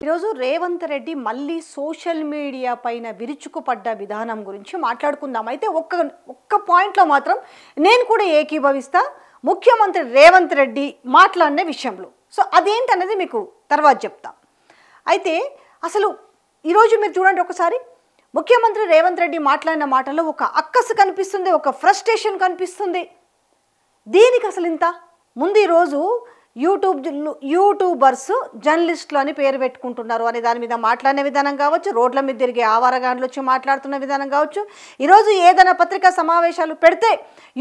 ఈరోజు రేవంత్ రెడ్డి మళ్ళీ social media పైన విరుచుకుపడ్డ విధానం గురించి మాట్లాడుకుందాం. అయితే ఒక్క పాయింట్లో మాత్రం నేను కూడా ఏకీభవిస్తా, ముఖ్యమంత్రి రేవంత్ రెడ్డి మాట్లాడిన విషయంలో. సో అదేంటనేది మీకు తర్వాత చెప్తా. అయితే అసలు ఈరోజు మీరు చూడండి ఒకసారి, ముఖ్యమంత్రి రేవంత్ రెడ్డి మాట్లాడిన మాటల్లో ఒక అక్కసు కనిపిస్తుంది, ఒక ఫ్రస్ట్రేషన్ కనిపిస్తుంది. దీనికి అసలు ఇంత ముందు ఈరోజు యూట్యూబర్స్ జర్నలిస్టులు అని పేరు పెట్టుకుంటున్నారు అనే దాని మీద మాట్లాడిన విధానం కావచ్చు, రోడ్ల మీద తిరిగే ఆవారగాండ్లు వచ్చి మాట్లాడుతున్న విధానం కావచ్చు. ఈరోజు ఏదైనా పత్రికా సమావేశాలు పెడితే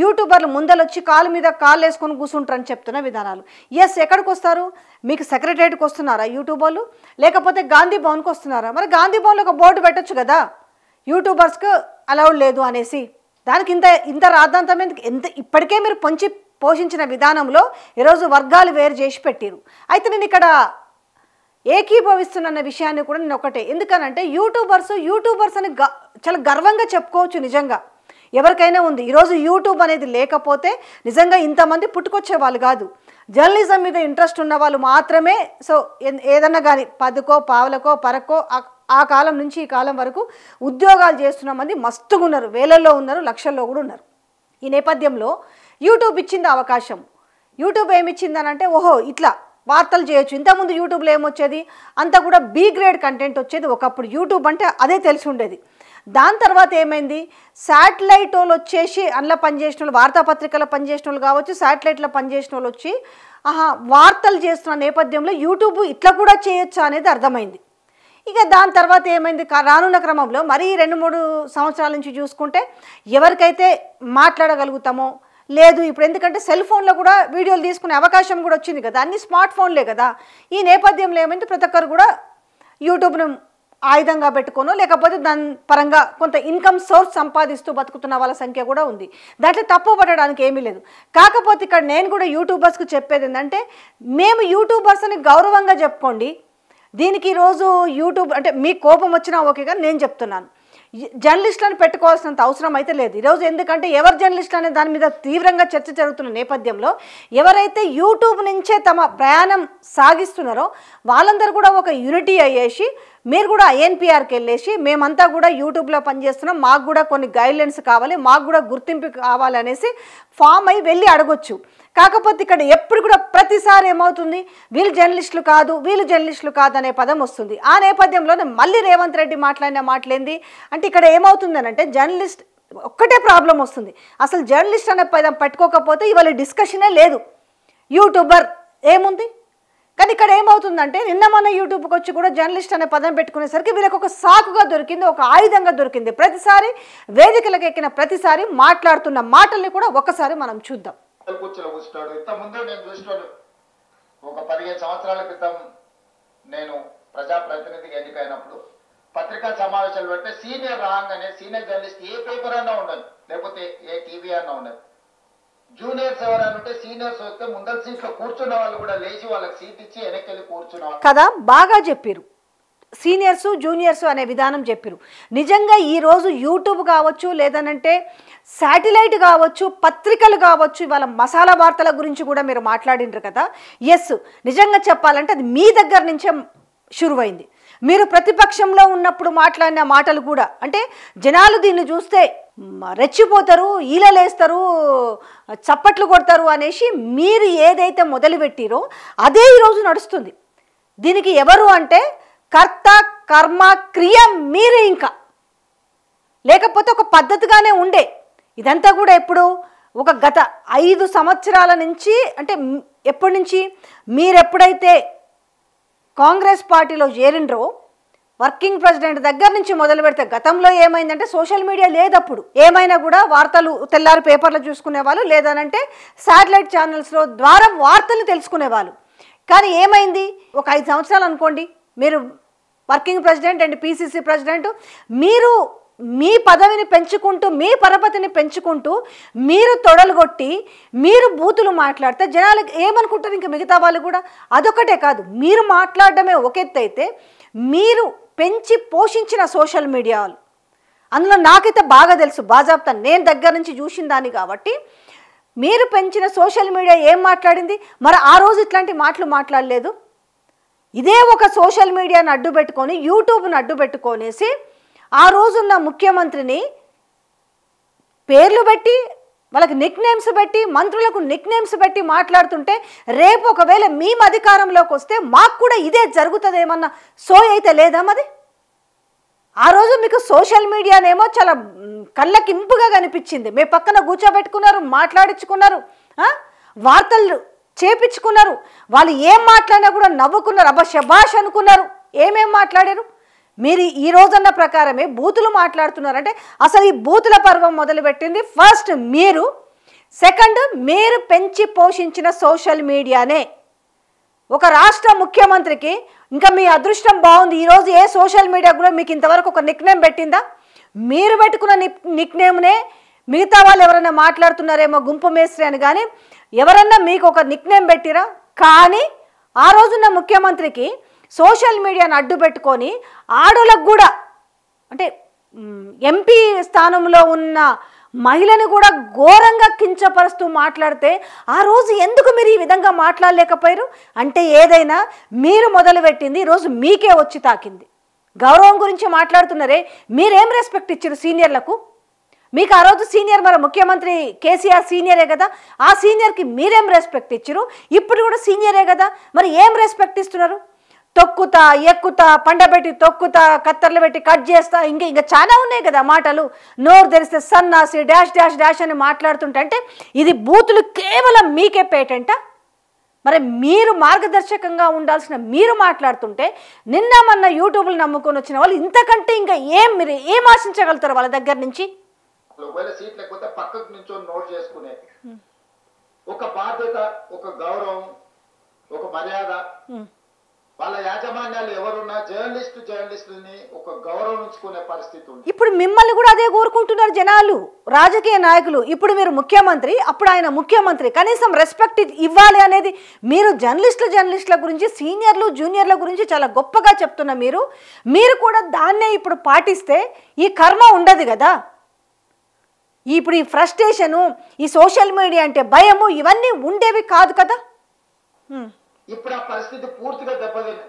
యూట్యూబర్లు ముందలొచ్చి కాలు మీద కాళ్ళు వేసుకొని కూర్చుంటారని చెప్తున్న విధానాలు. ఎస్, ఎక్కడికి వస్తారు? మీకు సెక్రటరియట్కి వస్తున్నారా యూట్యూబర్లు, లేకపోతే గాంధీ భవన్కి వస్తున్నారా? మరి గాంధీ భవన్లో ఒక బోర్డు పెట్టచ్చు కదా, యూట్యూబర్స్కి అలౌడ్ లేదు అనేసి. దానికి ఇంత రాద్ధాంతం ఎందుకు? ఇప్పటికే మీరు పోషించిన విధానంలో ఈరోజు వర్గాలు వేరు చేసి పెట్టారు. అయితే నేను ఇక్కడ ఏకీభవిస్తున్న విషయాన్ని కూడా నేను ఒకటే, ఎందుకనంటే యూట్యూబర్స్ అని చాలా గర్వంగా చెప్పుకోవచ్చు. నిజంగా ఎవరికైనా ఉంది. ఈరోజు యూట్యూబ్ అనేది లేకపోతే నిజంగా ఇంతమంది పుట్టుకొచ్చే వాళ్ళు కాదు. జర్నలిజం మీద ఇంట్రెస్ట్ ఉన్న వాళ్ళు మాత్రమే. సో ఏదన్నా కానీ 10కో పావులకో పరకో ఆ కాలం నుంచి ఈ కాలం వరకు ఉద్యోగాలు చేస్తున్న మంది మస్తుగా ఉన్నారు, వేలల్లో ఉన్నారు, లక్షల్లో కూడా ఉన్నారు. ఈ నేపథ్యంలో యూట్యూబ్ ఇచ్చింది అవకాశం. యూట్యూబ్ ఏమిచ్చిందనంటే, ఓహో ఇట్లా వార్తలు చేయొచ్చు. ఇంతకుముందు యూట్యూబ్లో ఏమొచ్చేది, అంతా కూడా బి గ్రేడ్ కంటెంట్ వచ్చేది. ఒకప్పుడు యూట్యూబ్ అంటే అదే తెలిసి ఉండేది. దాని తర్వాత ఏమైంది, శాటిలైట్ వాళ్ళు వచ్చేసి అందులో పనిచేసిన వాళ్ళు, వార్తాపత్రికలో పనిచేసిన వాళ్ళు కావచ్చు, శాటిలైట్లో పనిచేసిన వాళ్ళు వచ్చి వార్తలు చేస్తున్న నేపథ్యంలో యూట్యూబ్ ఇట్లా కూడా చేయొచ్చు అనేది అర్థమైంది. ఇక దాని తర్వాత ఏమైంది, రానున్న క్రమంలో మరీ 2-3 సంవత్సరాల నుంచి చూసుకుంటే ఎవరికైతే మాట్లాడగలుగుతామో లేదు. ఇప్పుడు ఎందుకంటే సెల్ ఫోన్లో కూడా వీడియోలు తీసుకునే అవకాశం కూడా వచ్చింది కదా, అన్ని స్మార్ట్ ఫోన్లే కదా. ఈ నేపథ్యంలో ఏమైంది, ప్రతి ఒక్కరు కూడా యూట్యూబ్ను ఆయుధంగా పెట్టుకోనో లేకపోతే దాని పరంగా కొంత ఇన్కమ్ సోర్స్ సంపాదిస్తూ బతుకుతున్న వాళ్ళ సంఖ్య కూడా ఉంది. దాంట్లో తప్పు పడడానికి ఏమీ లేదు. కాకపోతే ఇక్కడ నేను కూడా యూట్యూబర్స్కి చెప్పేది ఏంటంటే, మేము యూట్యూబర్స్ అని గౌరవంగా చెప్పుకోండి. దీనికి ఈరోజు యూట్యూబ్ అంటే మీ కోపం వచ్చినా ఓకేగా, నేను చెప్తున్నాను, జర్నలిస్టులను పెట్టుకోవాల్సినంత అవసరం అయితే లేదు ఈరోజు. ఎందుకంటే ఎవరు జర్నలిస్టులు అనే దాని మీద తీవ్రంగా చర్చ జరుగుతున్న నేపథ్యంలో ఎవరైతే యూట్యూబ్ నుంచే తమ ప్రయాణం సాగిస్తున్నారో వాళ్ళందరూ కూడా ఒక యూనిటీ అయ్యేసి, మీరు కూడా ఐఎన్పిఆర్కి వెళ్ళేసి మేమంతా కూడా యూట్యూబ్లో పనిచేస్తున్నాం, మాకు కూడా కొన్ని గైడ్లైన్స్ కావాలి, మాకు కూడా గుర్తింపు కావాలి అనేసి ఫామ్ అయ్యి వెళ్ళి అడగొచ్చు. కాకపోతే ఇక్కడ ఎప్పుడు కూడా ప్రతిసారి ఏమవుతుంది, వీళ్ళు జర్నలిస్టులు కాదు అనే పదం వస్తుంది. ఆ నేపథ్యంలోనే మళ్ళీ రేవంత్ రెడ్డి మాట్లాడిన మాటలేంది అంటే, ఇక్కడ ఏమవుతుందని అంటే జర్నలిస్ట్ ఒక్కటే ప్రాబ్లం వస్తుంది. అసలు జర్నలిస్ట్ అనే పదం పెట్టుకోకపోతే ఇవాళ డిస్కషనే లేదు. యూట్యూబర్ ఏముంది, కానీ ఇక్కడ ఏమవుతుందంటే నిన్న మన యూట్యూబ్కి వచ్చి కూడా జర్నలిస్ట్ అనే పదం పెట్టుకునేసరికి వీళ్ళకి ఒక సాకుగా దొరికింది, ఒక ఆయుధంగా దొరికింది. ప్రతిసారి వేదికలకు ఎక్కిన ప్రతిసారి మాట్లాడుతున్న మాటల్ని కూడా ఒకసారి మనం చూద్దాం. కూర్చొని కూర్చున్నాడు. ఇంతకుముందు నేను చూసినాడు, ఒక 15 సంవత్సరాల క్రితం నేను ప్రజాప్రతినిధిగా ఎన్నికైనప్పుడు పత్రికా సమావేశాలు పెడితే సీనియర్ రాగానే సీనియర్ జర్నలిస్ట్ ఏ పేపర్ అన్నా ఉండదు, లేకపోతే ఏ టీవీ అన్నా ఉండదు. జూనియర్స్ ఎవరైనా ఉంటే సీనియర్స్ వస్తే ముందర సీట్లో కూర్చున్న వాళ్ళు కూడా లేచి వాళ్ళకి సీట్ ఇచ్చి వెనక్కి వెళ్ళి కూర్చున్నారు కదా. బాగా చెప్పారు, సీనియర్సు జూనియర్సు అనే విధానం చెప్పారు. నిజంగా ఈరోజు యూట్యూబ్ కావచ్చు, లేదనంటే శాటిలైట్ కావచ్చు, పత్రికలు కావచ్చు, ఇవాళ మసాలా వార్తల గురించి కూడా మీరు మాట్లాడినారు కదా. ఎస్, నిజంగా చెప్పాలంటే అది మీ దగ్గర నుంచే షురువైంది. మీరు ప్రతిపక్షంలో ఉన్నప్పుడు మాట్లాడిన మాటలు కూడా అంటే జనాలు దీన్ని చూస్తే రెచ్చిపోతారు, ఈలలేస్తారు, చప్పట్లు కొడతారు అనేసి మీరు ఏదైతే మొదలుపెట్టిరో అదే ఈరోజు నడుస్తుంది. దీనికి ఎవరు అంటే కర్త కర్మ క్రియ మీరే. ఇంకా లేకపోతే ఒక పద్ధతిగానే ఉండే ఇదంతా కూడా ఎప్పుడు ఒక గత 5 సంవత్సరాల నుంచి అంటే ఎప్పటి నుంచి మీరు ఎప్పుడైతే కాంగ్రెస్ పార్టీలో చేరిండ్రో వర్కింగ్ ప్రెసిడెంట్ దగ్గర నుంచి మొదలు పెడితే గతంలో ఏమైందంటే సోషల్ మీడియా లేదప్పుడు. ఏమైనా కూడా వార్తలు తెల్లారి పేపర్లో చూసుకునేవాళ్ళు, లేదనంటే శాటిలైట్ ఛానల్స్లో ద్వారా వార్తలు తెలుసుకునేవాళ్ళు. కానీ ఏమైంది, ఒక 5 సంవత్సరాలు అనుకోండి, మీరు working president and PCC president, మీరు మీ పదవిని పెంచుకుంటూ మీ పరపతిని పెంచుకుంటూ మీరు తొడలుగొట్టి మీరు బూతులు మాట్లాడితే జనాలకు ఏమనుకుంటారు, ఇంకా మిగతా వాళ్ళు కూడా. అదొకటే కాదు, మీరు మాట్లాడడమే ఒక ఎత్తు అయితే మీరు పెంచి పోషించిన సోషల్ మీడియా వాళ్ళు, అందులో నాకైతే బాగా తెలుసు, బాజాబ్తా నేను దగ్గర నుంచి చూసిన దాన్ని కాబట్టి, మీరు పెంచిన సోషల్ మీడియా ఏం మాట్లాడింది, మరి ఆ రోజు ఇట్లాంటి మాటలు మాట్లాడలేదు. ఇదే ఒక సోషల్ మీడియాను అడ్డు పెట్టుకొని యూట్యూబ్ను అడ్డు పెట్టుకొనేసి ఆ రోజున్న ముఖ్యమంత్రిని పేర్లు పెట్టి వాళ్ళకి నిక్ నేమ్స్ పెట్టి మంత్రులకు నిక్ నేమ్స్ పెట్టి మాట్లాడుతుంటే రేపు ఒకవేళ మేము అధికారంలోకి వస్తే మాకు కూడా ఇదే జరుగుతుందేమన్న సోయి అయితే లేదా మరి? ఆ రోజు మీకు సోషల్ మీడియానేమో చాలా కళ్ళకింపుగా కనిపించింది, మీ పక్కన కూర్చోబెట్టుకున్నారు, మాట్లాడించుకున్నారు, వార్తలు చేపించుకున్నారు, వాళ్ళు ఏం మాట్లాడినా కూడా నవ్వుకున్నారు, అబ్బా శబాష్ అనుకున్నారు. ఏమేం మాట్లాడారు? మీరు ఈ రోజన్న ప్రకారమే బూతులు మాట్లాడుతున్నారంటే అసలు ఈ బూతుల పర్వం మొదలుపెట్టింది ఫస్ట్ మీరు, సెకండ్ మీరు పెంచి పోషించిన సోషల్ మీడియానే. ఒక రాష్ట్ర ముఖ్యమంత్రికి ఇంకా మీ అదృష్టం బాగుంది, ఈరోజు ఏ సోషల్ మీడియా కూడా మీకు ఇంతవరకు ఒక నిక్ నేమ్ పెట్టిందా? మీరు పెట్టుకున్న నిక్ నేమ్నే మిగతా వాళ్ళు ఎవరైనా మాట్లాడుతున్నారేమో గుంపు మేస్త్రి అని, కానీ ఎవరన్నా మీకు ఒక నిక్ నేమ్ పెట్టిరా? కానీ ఆ రోజున్న ముఖ్యమంత్రికి సోషల్ మీడియాను అడ్డు పెట్టుకొని ఆడోళ్ళకు కూడా అంటే ఎంపీ స్థానంలో ఉన్న మహిళని కూడా ఘోరంగా కించపరుస్తూ మాట్లాడితే ఆ రోజు ఎందుకు మీరు ఈ విధంగా మాట్లాడలేకపోయారు? అంటే ఏదైనా మీరు మొదలుపెట్టింది ఈరోజు మీకే వచ్చి తాకింది. గౌరవం గురించి మాట్లాడుతున్నారే, మీరేం రెస్పెక్ట్ ఇచ్చారు సీనియర్లకు? మీకు ఆ రోజు సీనియర్ మరి ముఖ్యమంత్రి కేసీఆర్ సీనియరే కదా, ఆ సీనియర్కి మీరేం రెస్పెక్ట్ ఇచ్చారు? ఇప్పుడు కూడా సీనియరే కదా, మరి ఏం రెస్పెక్ట్ ఇస్తున్నారు? తొక్కుతా ఎక్కుతా పండబెట్టి తొక్కుతా కత్తర్లు పెట్టి కట్ చేస్తా ఇంకా చాలా ఉన్నాయి కదా మాటలు. నోరు తెరిస్తే సన్నాసి డాష్ డాష్ డాష్ అని మాట్లాడుతుంటే అంటే ఇది బూతులు కేవలం మీకే పేటెంటా? మరి మీరు మార్గదర్శకంగా ఉండాల్సిన మీరు మాట్లాడుతుంటే నిన్న మొన్న యూట్యూబ్లు నమ్ముకొని వచ్చిన వాళ్ళు ఇంతకంటే ఇంకా మీరు ఏం ఆశించగలుగుతారు వాళ్ళ దగ్గర నుంచి? ఒకవేళ సీట్ లేకపోతే పక్కకు నుంచో నోట్ చేసుకునే ఒక బాధ్యత, ఒక గౌరవం, ఒక మర్యాద, వాళ్ళ యాజమాన్యాలు ఎవరున్నా జర్నలిస్టుని ఒక గౌరవించుకునే పరిస్థితి ఉంది. ఇప్పుడు మిమ్మల్ని కూడా అదే కోరుకుంటున్నారు జనాలు, రాజకీయ నాయకులు. ఇప్పుడు మీరు ముఖ్యమంత్రి, అప్పుడు ఆయన ముఖ్యమంత్రి, కనీసం రెస్పెక్ట్ ఇవ్వాలి అనేది మీరు జర్నలిస్టుల గురించి సీనియర్లు జూనియర్ల గురించి చాలా గొప్పగా చెప్తున్న మీరు కూడా దాన్నే ఇప్పుడు పాటిస్తే ఈ కర్మ ఉండదు కదా. ఇప్పుడు ఈ ఫ్రస్ట్రేషను, ఈ సోషల్ మీడియా అంటే భయము ఇవన్నీ ఉండేవి కాదు కదా. ఇప్పుడు ఆ పరిస్థితి పూర్తిగా దెబ్బతింది.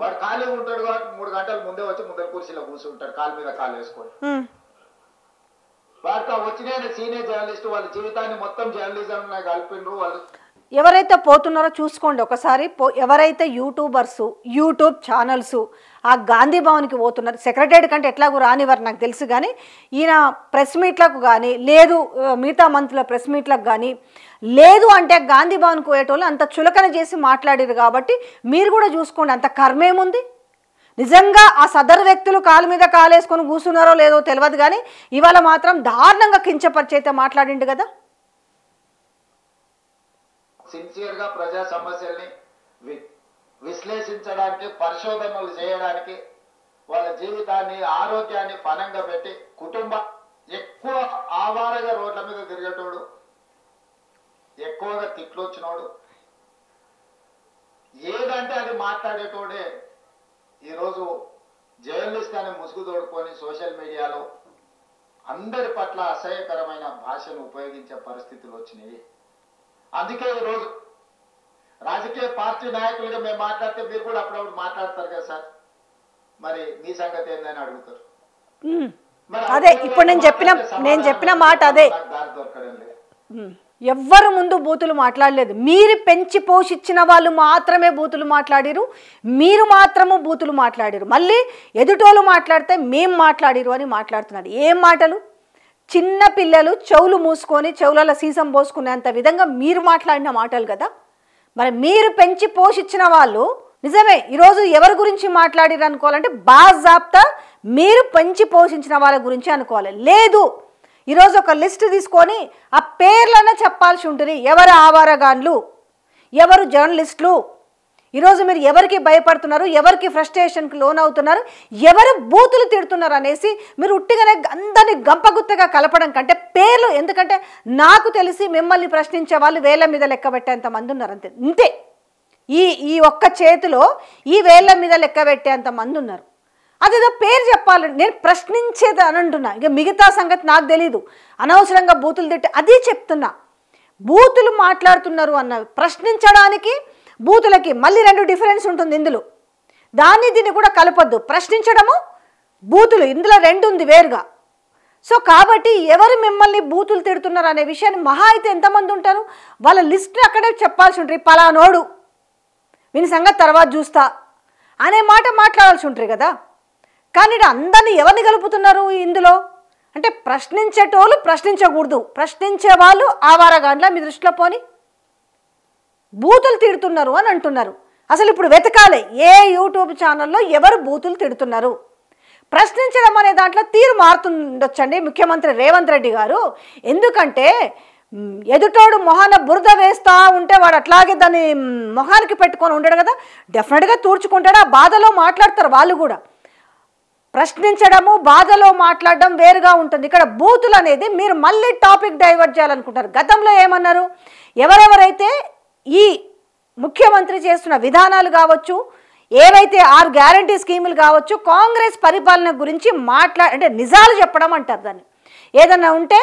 వాడు ఖాళీగా ఉంటాడు కాబట్టి 3 గంటల ముందే వచ్చి ముందర కుర్చీలో కూర్చుంటాడు, కాలు మీద కాలు వేసుకొని. వాడితో వచ్చిన సీనియర్ జర్నలిస్ట్ వాళ్ళ జీవితాన్ని మొత్తం జర్నలిజం కలిపిండ్రు. వాళ్ళు ఎవరైతే పోతున్నారో చూసుకోండి ఒకసారి. ఎవరైతే యూట్యూబర్సు యూట్యూబ్ ఛానల్స్ ఆ గాంధీ భవన్కి పోతున్నారు, సెక్రటరీ కంటే ఎట్లాగూ రానివారు నాకు తెలుసు, కానీ ఈయన ప్రెస్ మీట్లకు కానీ లేదు మిగతా మంత్రుల ప్రెస్ మీట్లకు కానీ లేదు అంటే గాంధీ భవన్కి పోయేటోళ్ళు అంత చులకన చేసి మాట్లాడారు. కాబట్టి మీరు కూడా చూసుకోండి అంత కర్మేముంది. నిజంగా ఆ సదరు వ్యక్తులు కాలు మీద కాలేసుకొని కూర్చున్నారో లేదో తెలియదు, కానీ ఇవాళ మాత్రం దారుణంగా కించపరిచైతే మాట్లాడిండు కదా. సిన్సియర్ గా ప్రజా సమస్యల్ని విశ్లేషించడానికి, పరిశోధనలు చేయడానికి, వాళ్ళ జీవితాన్ని ఆరోగ్యాన్ని పనంగా పెట్టి ఎక్కువ ఆవారగా రోడ్ల మీద తిరిగేటోడు, ఎక్కువగా తిట్లు వచ్చినోడు, ఏదంటే అది మాట్లాడేటోడే ఈరోజు జర్నలిస్ట్ అనే ముసుగు తోడుకొని సోషల్ మీడియాలో అందరి పట్ల అసహ్యకరమైన భాషను ఉపయోగించే పరిస్థితులు వచ్చినాయి. అందుకే ఈరోజు రాజకీయ పార్టీ నాయకులుగా మేము మాట్లాడితే మీరు కూడా అప్పుడప్పుడు మాట్లాడతారు కదా సార్, మరి మీ సంగతి ఏందని అడుగుతారు. అదే ఇప్పుడు నేను చెప్పిన మాట అదే. ఎవ్వరు ముందు బూతులు మాట్లాడలేదు, మీరు పెంచి పోషించిన వాళ్ళు మాత్రమే బూతులు మాట్లాడిరు, మీరు మాత్రము బూతులు మాట్లాడిరు. మళ్ళీ ఎదుటోళ్ళు మాట్లాడితే మేం మాట్లాడిరు అని మాట్లాడుతున్నారు. ఏం మాటలు? చిన్న పిల్లలు చెవులు మూసుకొని చెవులలో సీసం పోసుకునేంత విధంగా మీరు మాట్లాడిన మాటలు కదా. మరి మీరు పెంచి పోషించిన వాళ్ళు నిజమే ఈరోజు ఎవరి గురించి మాట్లాడిరు అనుకోవాలంటే బాజాబ్తా మీరు పెంచి పోషించిన వాళ్ళ గురించి అనుకోవాలి. లేదు ఈరోజు ఒక లిస్ట్ తీసుకొని ఆ పేర్లనే చెప్పాల్సి ఉంటుంది. ఎవరు ఆవారగాన్లు, ఎవరు జర్నలిస్టులు, ఈరోజు మీరు ఎవరికి భయపడుతున్నారు, ఎవరికి ఫ్రస్ట్రేషన్కి లోన్ అవుతున్నారు, ఎవరు బూతులు తిడుతున్నారు అనేసి మీరు ఉట్టిగానే అందరినీ గంపగుత్తగా కలపడం కంటే పేర్లు, ఎందుకంటే నాకు తెలిసి మిమ్మల్ని ప్రశ్నించే వాళ్ళు వేళ్ల మీద లెక్క పెట్టేంత మంది ఉన్నారు. అంతే ఈ ఒక్క చేతిలో ఈ వేళ్ల మీద లెక్క పెట్టేంత మంది ఉన్నారు. అదేదో పేరు చెప్పాలి, నేను ప్రశ్నించేది అని అంటున్నా. ఇక మిగతా సంగతి నాకు తెలీదు. అనవసరంగా బూతులు తిట్టి అదే చెప్తున్నా. బూతులు మాట్లాడుతున్నారు అన్న ప్రశ్నించడానికి బూతులకి మళ్ళీ 2 డిఫరెన్స్ ఉంటుంది. ఇందులో దాన్ని దీన్ని కూడా కలపొద్దు. ప్రశ్నించడము బూతులు ఇందులో రెండు ఉంది వేరుగా. సో కాబట్టి ఎవరు మిమ్మల్ని బూతులు తిడుతున్నారు అనే విషయాన్ని మహా అయితే ఎంతమంది ఉంటారు, వాళ్ళ లిస్ట్ అక్కడే చెప్పాల్సి ఉంటుంది. పలానోడు వీని సంగతి తర్వాత చూస్తా అనే మాట మాట్లాడాల్సి ఉంటుంది కదా. కానీ అందరినీ ఎవరిని కలుపుతున్నారు ఇందులో అంటే ప్రశ్నించేటోళ్ళు ప్రశ్నించకూడదు, ప్రశ్నించే వాళ్ళు ఆవారగాండ్ల మీ దృష్టిలో పోని బూతులు తిడుతున్నారు అని అంటున్నారు. అసలు ఇప్పుడు వెతకాలి ఏ యూట్యూబ్ ఛానల్లో ఎవరు బూతులు తిడుతున్నారు. ప్రశ్నించడం అనే దాంట్లో తీరు మారుతుండొచ్చండి ముఖ్యమంత్రి రేవంత్ రెడ్డి గారు. ఎందుకంటే ఎదుటోడు మొహాన బురద వేస్తూ ఉంటే వాడు అట్లాగే దాన్ని మొహానికి పెట్టుకొని ఉండడు కదా, డెఫినెట్గా తూర్చుకుంటాడు. ఆ బాధలో మాట్లాడతారు వాళ్ళు కూడా. ప్రశ్నించడము బాధలో మాట్లాడడం వేరుగా ఉంటుంది. ఇక్కడ బూతులు అనేది మీరు మళ్ళీ టాపిక్ డైవర్ట్ చేయాలనుకుంటారు. గతంలో ఏమన్నారు, ఎవరెవరైతే ఈ ముఖ్యమంత్రి చేస్తున్న విధానాలు కావచ్చు, ఏవైతే 6 గ్యారంటీ స్కీములు కావచ్చు, కాంగ్రెస్ పరిపాలన గురించి అంటే నిజాలు చెప్పడం అంటారు దాన్ని. ఏదన్నా ఉంటే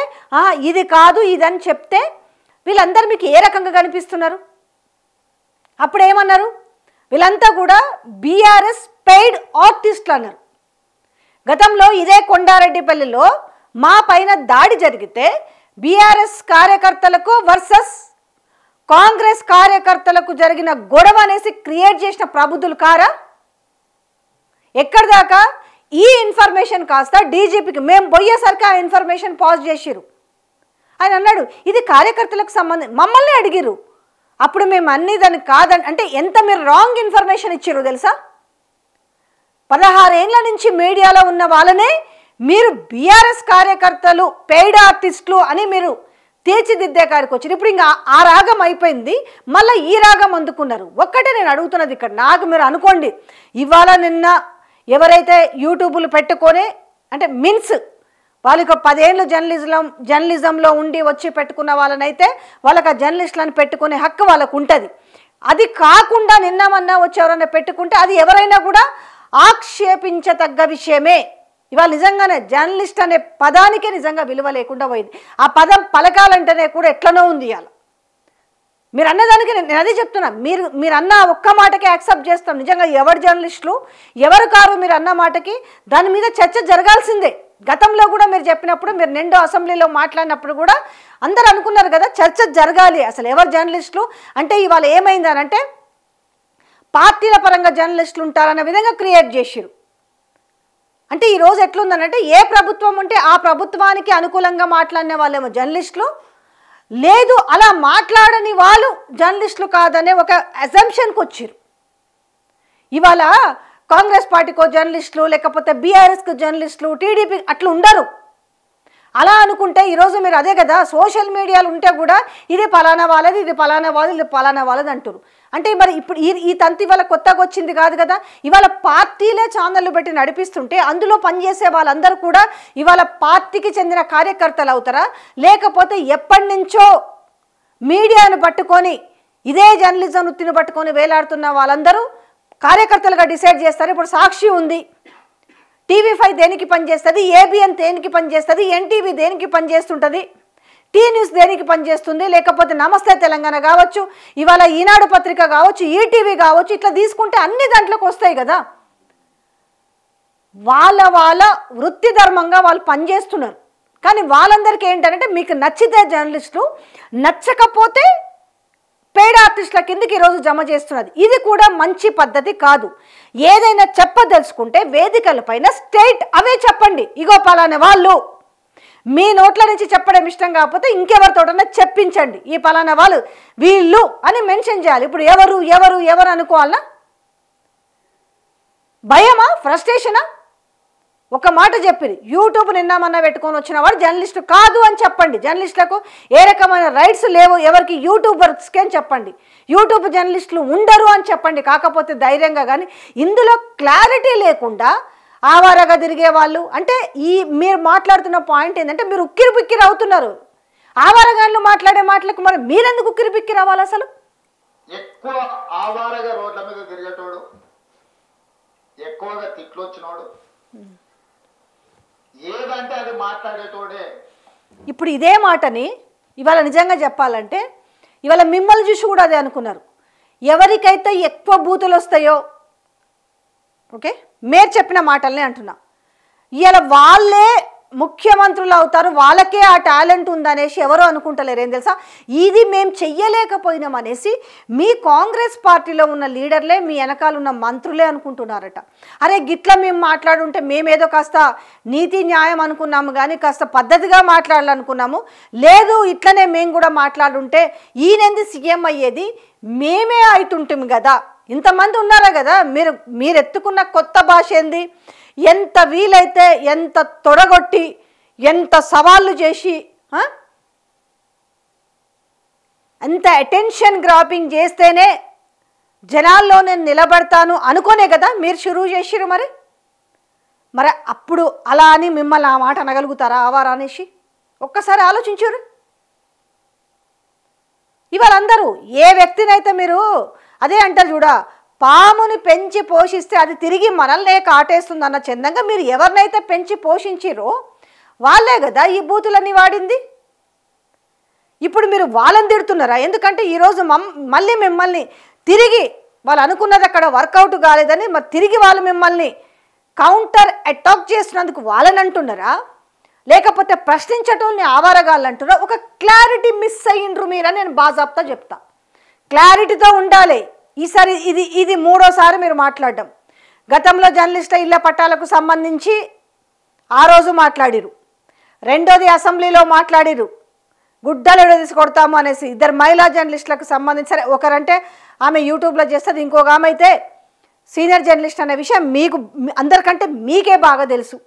ఇది కాదు ఇదని చెప్తే వీళ్ళందరూ మీకు ఏ రకంగా కనిపిస్తున్నారు. అప్పుడు ఏమన్నారు, వీళ్ళంతా కూడా బీఆర్ఎస్ పెయిడ్ ఆర్టిస్టులు అన్నారు. గతంలో ఇదే కొండారెడ్డిపల్లిలో మా పైన దాడి జరిగితే బీఆర్ఎస్ కార్యకర్తలకు వర్సెస్ కాంగ్రెస్ కార్యకర్తలకు జరిగిన గొడవ అనేసి క్రియేట్ చేసిన ప్రబుద్ధులు కారా. ఎక్కడి దాకా ఈ ఇన్ఫర్మేషన్ కాస్త డీజీపీకి మేము పోయేసరికి ఆ ఇన్ఫర్మేషన్ పాజ్ చేసిరు. ఆయన అన్నాడు ఇది కార్యకర్తలకు సంబంధం, మమ్మల్ని అడిగిరు. అప్పుడు మేము అన్ని దాన్ని కాదని అంటే ఎంత మీరు రాంగ్ ఇన్ఫర్మేషన్ ఇచ్చిరు తెలుసా. 16 ఏళ్ల నుంచి మీడియాలో ఉన్న వాళ్ళనే మీరు బీఆర్ఎస్ కార్యకర్తలు పెయిడ్ ఆర్టిస్టులు అని మీరు తీర్చిదిద్దే కాడికి వచ్చారు. ఇప్పుడు ఇంకా ఆ రాగం అయిపోయింది, మళ్ళీ ఈ రాగం అందుకున్నారు. ఒక్కటే నేను అడుగుతున్నది ఇక్కడ, నాకు మీరు అనుకోండి ఇవాళ నిన్న ఎవరైతే యూట్యూబ్లు పెట్టుకొని అంటే మిన్స్ వాళ్ళకి 10 ఏళ్ళు జర్నలిజంలో ఉండి వచ్చి పెట్టుకున్న వాళ్ళనైతే వాళ్ళకి ఆ జర్నలిస్టులను పెట్టుకునే హక్కు వాళ్ళకు ఉంటుంది. అది కాకుండా నిన్నమన్నా వచ్చి ఎవరైనా పెట్టుకుంటే అది ఎవరైనా కూడా ఆక్షేపించదగ్గ విషయమే. ఇవాళ నిజంగానే జర్నలిస్ట్ అనే పదానికే నిజంగా విలువ లేకుండా పోయింది. ఆ పదం పలకాలంటేనే కూడా ఎట్లనో ఉంది. ఇవాళ మీరు అన్నదానికి నేను అదే చెప్తున్నా, మీరు అన్న ఒక్క మాటకి యాక్సెప్ట్ చేస్తాం. నిజంగా ఎవరు జర్నలిస్టులు ఎవరు కారు మీరు అన్న మాటకి దాని మీద చర్చ జరగాల్సిందే. గతంలో కూడా మీరు చెప్పినప్పుడు మీరు నిండు అసెంబ్లీలో మాట్లాడినప్పుడు కూడా అందరు అనుకున్నారు కదా చర్చ జరగాలి. అసలు ఎవరు జర్నలిస్టులు అంటే ఇవాళ ఏమైందనంటే పార్టీల పరంగా జర్నలిస్టులు ఉంటారన్న విధంగా క్రియేట్ చేసిరు. అంటే ఈరోజు ఎట్లుందనంటే ఏ ప్రభుత్వం ఉంటే ఆ ప్రభుత్వానికి అనుకూలంగా మాట్లాడిన వాళ్ళేమో జర్నలిస్టులు, లేదు అలా మాట్లాడని వాళ్ళు జర్నలిస్టులు కాదనే ఒక అజంప్షన్కి వచ్చారు. ఇవాళ కాంగ్రెస్ పార్టీకో జర్నలిస్టులు లేకపోతే బీఆర్ఎస్కి జర్నలిస్టులు టీడీపీ అట్లా ఉండరు. అలా అనుకుంటే ఈరోజు మీరు అదే కదా సోషల్ మీడియాలు ఉంటే కూడా ఇది పలానా వాళ్ళది ఇది పలానా వాళ్ళది ఇది పలానా వాళ్ళది అంటారు. అంటే మరి ఇప్పుడు ఈ తంతి ఇవాళ కొత్తగా వచ్చింది కాదు కదా. ఇవాళ పార్టీలే ఛానళ్ళు పెట్టి నడిపిస్తుంటే అందులో పనిచేసే వాళ్ళందరూ కూడా ఇవాళ పార్టీకి చెందిన కార్యకర్తలు అవుతారా, లేకపోతే ఎప్పటి నుంచో మీడియాను పట్టుకొని ఇదే జర్నలిజం వృత్తిని పట్టుకొని వేలాడుతున్న వాళ్ళందరూ కార్యకర్తలుగా డిసైడ్ చేస్తారు. ఇప్పుడు సాక్షి ఉంది, TV5 దేనికి పనిచేస్తుంది, ABN దేనికి పనిచేస్తుంది, NTV దేనికి పనిచేస్తుంటుంది, టీ న్యూస్ దేనికి పనిచేస్తుంది, లేకపోతే నమస్తే తెలంగాణ కావచ్చు, ఇవాళ ఈనాడు పత్రిక కావచ్చు, ఈటీవీ కావచ్చు, ఇట్లా తీసుకుంటే అన్ని దాంట్లోకి వస్తాయి కదా. వాళ్ళ వృత్తి ధర్మంగా వాళ్ళు పనిచేస్తున్నారు. కానీ వాళ్ళందరికీ ఏంటంటే మీకు నచ్చితే జర్నలిస్టులు, నచ్చకపోతే పెయిడ్ ఆర్టిస్టుల కిందకి ఈరోజు జమ చేస్తున్నది. ఇది కూడా మంచి పద్ధతి కాదు. ఏదైనా చెప్పదలుచుకుంటే వేదికలపైన స్టేట్ అవే చెప్పండి. ఇగో పలానా వాళ్ళు, మీ నోట్ల నుంచి చెప్పడం ఇష్టం కాకపోతే ఇంకెవరితోటన్నా చెప్పించండి ఈ పలానా వాళ్ళు వీళ్ళు అని మెన్షన్ చేయాలి. ఇప్పుడు ఎవరు ఎవరు ఎవరు అనుకోవాలనా, భయమా, ఫ్రస్ట్రేషనా? ఒక మాట చెప్పిరి, యూట్యూబ్ నిన్నమన్నా పెట్టుకొని వచ్చిన వాడు జర్నలిస్టు కాదు అని చెప్పండి. జర్నలిస్టులకు ఏ రకమైన రైట్స్ లేవు ఎవరికి, యూట్యూబర్స్కి అని చెప్పండి. యూట్యూబ్ జర్నలిస్టులు ఉండరు అని చెప్పండి. కాకపోతే ధైర్యంగా, కానీ ఇందులో క్లారిటీ లేకుండా ఆవారగా తిరిగే వాళ్ళు అంటే మీరు మాట్లాడుతున్న పాయింట్ ఏంటంటే మీరు ఉక్కిరి బిక్కిరి అవుతున్నారు. ఆవారగాళ్ళు మాట్లాడే మాటలకు మరి మీరెందుకు ఉక్కిరి బిక్కిరి అవ్వాలి? అసలు ఎక్కువ ఆవారగా రోడ్ల మీద తిరిగేటోడు, ఎక్కువగా తిట్లు వచ్చినోడు, ఏదంటే అది మాట్లాడేటోడే. ఇప్పుడు ఇదే మాటని ఇవాళ నిజంగా చెప్పాలంటే ఇవాళ మిమ్మల్ని చూసి కూడా అదే అనుకున్నారు. ఎవరికైతే ఎక్కువ బూతులు వస్తాయో ఓకే, మీరు చెప్పిన మాటల్ని అంటున్నా. ఇలా వాళ్ళే ముఖ్యమంత్రులు అవుతారు, వాళ్ళకే ఆ టాలెంట్ ఉందనేసి ఎవరో అనుకుంటలేరు. ఏం తెలుసా, ఇది మేము చెయ్యలేకపోయినాం అనేసి మీ కాంగ్రెస్ పార్టీలో ఉన్న లీడర్లే, మీ వెనకాల ఉన్న మంత్రులే అనుకుంటున్నారట. అరే గిట్లా మేము మాట్లాడుంటే మేమేదో కాస్త నీతి న్యాయం అనుకున్నాము, కానీ కాస్త పద్ధతిగా మాట్లాడాలనుకున్నాము, లేదు ఇట్లనే మేము కూడా మాట్లాడుంటే ఈయనంది సీఎం అయ్యేది, మేమే అవుతుంటాం కదా. ఇంతమంది ఉన్నారా కదా, మీరు ఎత్తుకున్న కొత్త భాష ఏంది, ఎంత వీలైతే ఎంత తొడగొట్టి ఎంత సవాళ్ళు చేసి అంత అటెన్షన్ గ్రాపింగ్ చేస్తేనే జనాల్లో నేను నిలబడతాను అనుకోనే కదా మీరు షురూ చేసిరు. మరి అప్పుడు అలా అని మిమ్మల్ని ఆ మాట అనగలుగుతారా ఆవారా అనేసి ఒక్కసారి ఆలోచించారు. ఇవాళ అందరూ ఏ వ్యక్తినైతే మీరు అదే అంటారు చూడ, పాముని పెంచి పోషిస్తే అది తిరిగి మనల్నే కాటేస్తుంది అన్న చందంగా మీరు ఎవరినైతే పెంచి పోషించిరో వాళ్ళే కదా ఈ బూతులన్నీ వాడింది. ఇప్పుడు మీరు వాళ్ళని తిడుతున్నారా? ఎందుకంటే ఈరోజు మళ్ళీ మిమ్మల్ని తిరిగి వాళ్ళు అనుకున్నది అక్కడ వర్కౌట్ కాలేదని మరి తిరిగి వాళ్ళు మిమ్మల్ని కౌంటర్ అటాక్ చేసినందుకు వాళ్ళని అంటున్నారా, లేకపోతే ప్రశ్నించటోల్ని ఆవారగాళ్ళు అంటున్నారా? ఒక క్లారిటీ మిస్ అయ్యిండ్రు మీరని నేను బాజాబ్తా చెప్తా. క్లారిటీతో ఉండాలి. ఈసారి ఇది మూడోసారి మీరు మాట్లాడడం. గతంలో జర్నలిస్టుల ఇళ్ల పట్టాలకు సంబంధించి ఆ రోజు మాట్లాడిరు, రెండోది అసెంబ్లీలో మాట్లాడిరు, గుడ్డలు తీసుకొడతాము అనేసి ఇద్దరు మహిళా జర్నలిస్టులకు సంబంధించి. సరే, ఒకరంటే ఆమె యూట్యూబ్లో చేస్తుంది, ఇంకొక ఆమె అయితే సీనియర్ జర్నలిస్ట్ అనే విషయం మీకు అందరికంటే మీకే బాగా తెలుసు,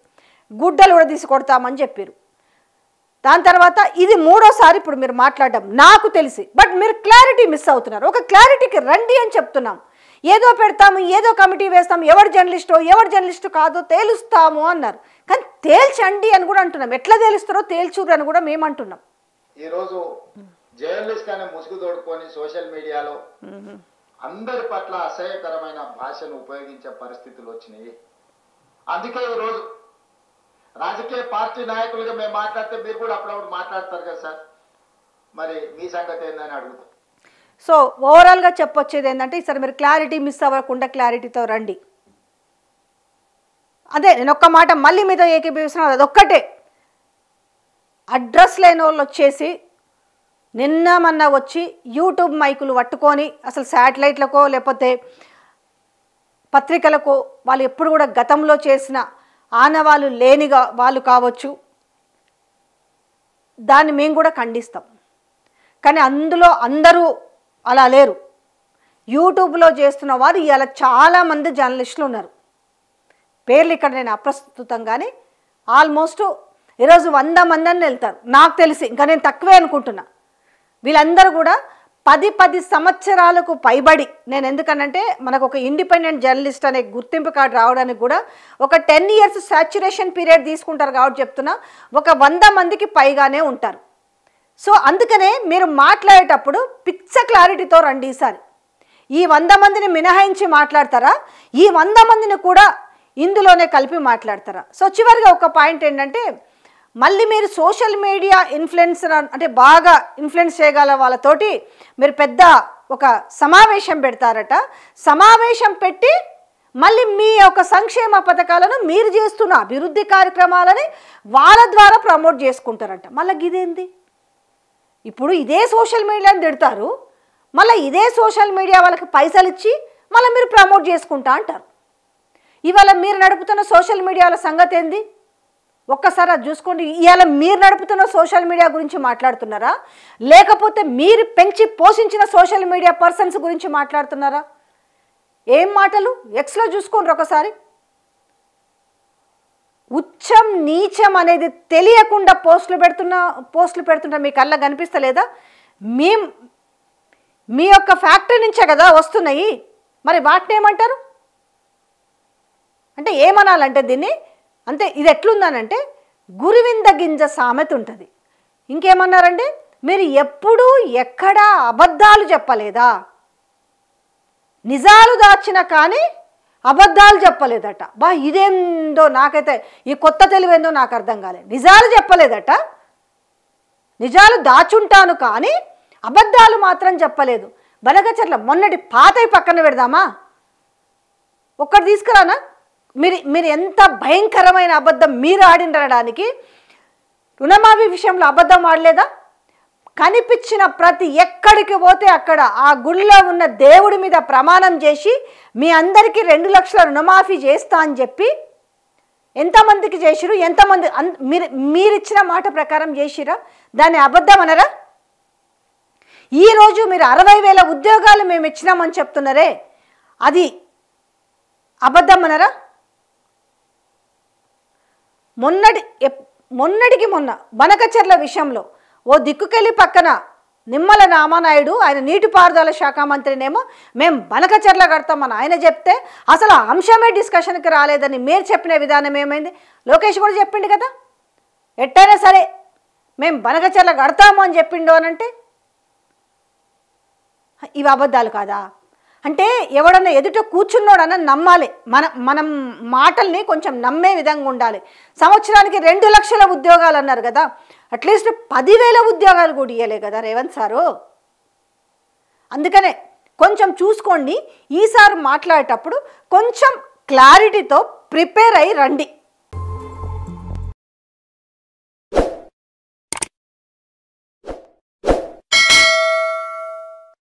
గుడ్డలు కూడా తీసుకొడతామని చెప్పారు. దాని తర్వాత ఇది మూడోసారి ఇప్పుడు మీరు మాట్లాడడం నాకు తెలిసి. బట్ మీరు క్లారిటీ మిస్ అవుతున్నారు. ఒక క్లారిటీకి రండి అని చెప్తున్నాం. ఏదో పెడతాము, ఏదో కమిటీ వేస్తాం, ఎవరు జర్నలిస్టు కాదో తేలుస్తాము అన్నారు. కానీ తేల్చండి అని కూడా అంటున్నాం. ఎట్లా తేలుస్తారో తేల్చురు అని కూడా మేము అంటున్నాం. ఈరోజు జర్నలిస్ట్ అనే ముసుగు తోడుకొని సోషల్ మీడియాలో అందరి పట్ల అసహ్యకరమైన భాషను ఉపయోగించే పరిస్థితులు వచ్చినాయి. అందుకే ఈరోజు రాజకీయ పార్టీ నాయకులుగా మేము మాట్లాడితే మీరు కూడా అప్పుడప్పుడు మాట్లాడతారు కదా సార్, మరి మీ సంగతి ఏందని అడుగుతాం. సో ఓవరాల్గా చెప్పొచ్చేది ఏంటంటే, ఈసారి మీరు క్లారిటీ మిస్ అవ్వకుండా క్లారిటీతో రండి. అదే నేను ఒక్క మాట మళ్ళీ మీతో ఏకీభవిస్తున్నాను, అదొక్కటే. అడ్రస్ లేని వాళ్ళు వచ్చేసి నిన్న వచ్చి యూట్యూబ్ మైకులు పట్టుకొని అసలు శాటిలైట్లకో లేకపోతే పత్రికలకో వాళ్ళు ఎప్పుడు కూడా గతంలో చేసిన ఆనవాళ్ళు లేనిగా వాళ్ళు కావచ్చు, దాన్ని మేము కూడా ఖండిస్తాం. కానీ అందులో అందరూ అలా లేరు. యూట్యూబ్లో చేస్తున్న వారు ఇవాళ చాలామంది జర్నలిస్టులు ఉన్నారు. పేర్లు ఇక్కడ నేను అప్రస్తుతం, కానీ ఆల్మోస్ట్ ఈరోజు 100 మంది అని వెళ్తారు నాకు తెలిసి, ఇంకా నేను తక్కువే అనుకుంటున్నా. వీళ్ళందరూ కూడా 10 సంవత్సరాలకు పైబడి, నేను ఎందుకనంటే మనకు ఒక ఇండిపెండెంట్ జర్నలిస్ట్ అనే గుర్తింపు కార్డు రావడానికి కూడా ఒక 10 years సాచ్యురేషన్ పీరియడ్ తీసుకుంటారు కాబట్టి చెప్తున్నా, ఒక 100 మందికి పైగానే ఉంటారు. సో అందుకనే మీరు మాట్లాడేటప్పుడు పిచ్చ క్లారిటీతో రండి. ఈసారి ఈ 100 మందిని మినహాయించి మాట్లాడతారా, ఈ 100 మందిని కూడా ఇందులోనే కలిపి మాట్లాడతారా? సో చివరిగా ఒక పాయింట్ ఏంటంటే, మళ్ళీ మీరు సోషల్ మీడియా ఇన్ఫ్లుయెన్సర్ అంటే బాగా ఇన్ఫ్లుయెన్స్ చేయగల వాళ్ళతోటి మీరు పెద్ద ఒక సమావేశం పెడతారట. సమావేశం పెట్టి మళ్ళీ మీ యొక్క సంక్షేమ పథకాలను మీరు చేస్తున్న అభివృద్ధి కార్యక్రమాలని వాళ్ళ ద్వారా ప్రమోట్ చేసుకుంటారట. మళ్ళీ ఇదేంది? ఇప్పుడు ఇదే సోషల్ మీడియాని తిడతారు, మళ్ళీ ఇదే సోషల్ మీడియా వాళ్ళకి పైసలు ఇచ్చి మళ్ళీ మీరు ప్రమోట్ చేసుకుంటా అంటారు. ఇవాళ మీరు నడుపుతున్న సోషల్ మీడియాల సంగతి ఏంది? ఒక్కసారి అది చూసుకోండి. ఇవాళ మీరు నడుపుతున్న సోషల్ మీడియా గురించి మాట్లాడుతున్నారా, లేకపోతే మీరు పెంచి పోషించిన సోషల్ మీడియా పర్సన్స్ గురించి మాట్లాడుతున్నారా? ఏం మాటలు? ఎక్స్లో చూసుకోండి ఒకసారి. ఉచ్చం నీచం అనేది తెలియకుండా పోస్టులు పెడుతున్నా మీ కళ్ళ కనిపిస్తలేదా? మీ యొక్క ఫ్యాక్టరీ నుంచే కదా వస్తున్నాయి, మరి వాటిని ఏమంటారు? అంటే ఏమనాలంటే దీన్ని, అంతే. ఇది ఎట్లుందనంటే గురువింద గింజ సామెత ఉంటుంది. ఇంకేమన్నారంటే, మీరు ఎప్పుడూ ఎక్కడా అబద్ధాలు చెప్పలేదా, నిజాలు దాచిన కానీ అబద్ధాలు చెప్పలేదట. బా ఇదేందో నాకైతే ఈ కొత్త తెలివేందో నాకు అర్థం కాలేదు. నిజాలు చెప్పలేదట, నిజాలు దాచుంటాను కానీ అబద్ధాలు మాత్రం చెప్పలేదు. బనగచర్ల మొన్నటి పాతవి పక్కన పెడదామా, ఒక్కటి తీసుకురానా? మీరు ఎంత భయంకరమైన అబద్ధం మీరు ఆడినడానికి రుణమాఫీ విషయంలో అబద్ధం ఆడలేదా? కనిపించిన ప్రతి ఎక్కడికి పోతే అక్కడ ఆ గుళ్ళో ఉన్న దేవుడి మీద ప్రమాణం చేసి మీ అందరికీ 2 లక్షల రుణమాఫీ చేస్తా అని చెప్పి ఎంతమందికి చేసిరు? ఎంతమంది మీరిచ్చిన మాట ప్రకారం చేసిరా? దాన్ని అబద్ధం అనరా? ఈరోజు మీరు 60,000 ఉద్యోగాలు మేము ఇచ్చినామని చెప్తున్నారే, అది అబద్ధం అనరా? మొన్నటికి మొన్న బనకచెర్ల విషయంలో ఓ దిక్కుకెళ్ళి పక్కన నిమ్మల రామానాయుడు, ఆయన నీటిపారుదల శాఖ మంత్రినేమో మేము బనకచెర్ల కడతామని ఆయన చెప్తే అసలు ఆ అంశమే డిస్కషన్కి రాలేదని మీరు చెప్పిన విధానం ఏమైంది? లోకేష్ కూడా చెప్పిండు కదా, ఎట్టయినా సరే మేము బనకచెర్ల కడతాము అని చెప్పిండు అనంటే ఇవి అబద్ధాలు కాదా? అంటే ఎవడన్నా ఎదుట కూర్చున్నోడన్నా నమ్మాలి, మనం మాటల్ని కొంచెం నమ్మే విధంగా ఉండాలి. సంవత్సరానికి 2 లక్షల ఉద్యోగాలు అన్నారు కదా, అట్లీస్ట్ 10,000 ఉద్యోగాలు కూడా ఇవ్వలే కదా రేవంత్ సారు. అందుకనే కొంచెం చూసుకోండి, ఈసారి మాట్లాడేటప్పుడు కొంచెం క్లారిటీతో ప్రిపేర్ అయ్యి రండి.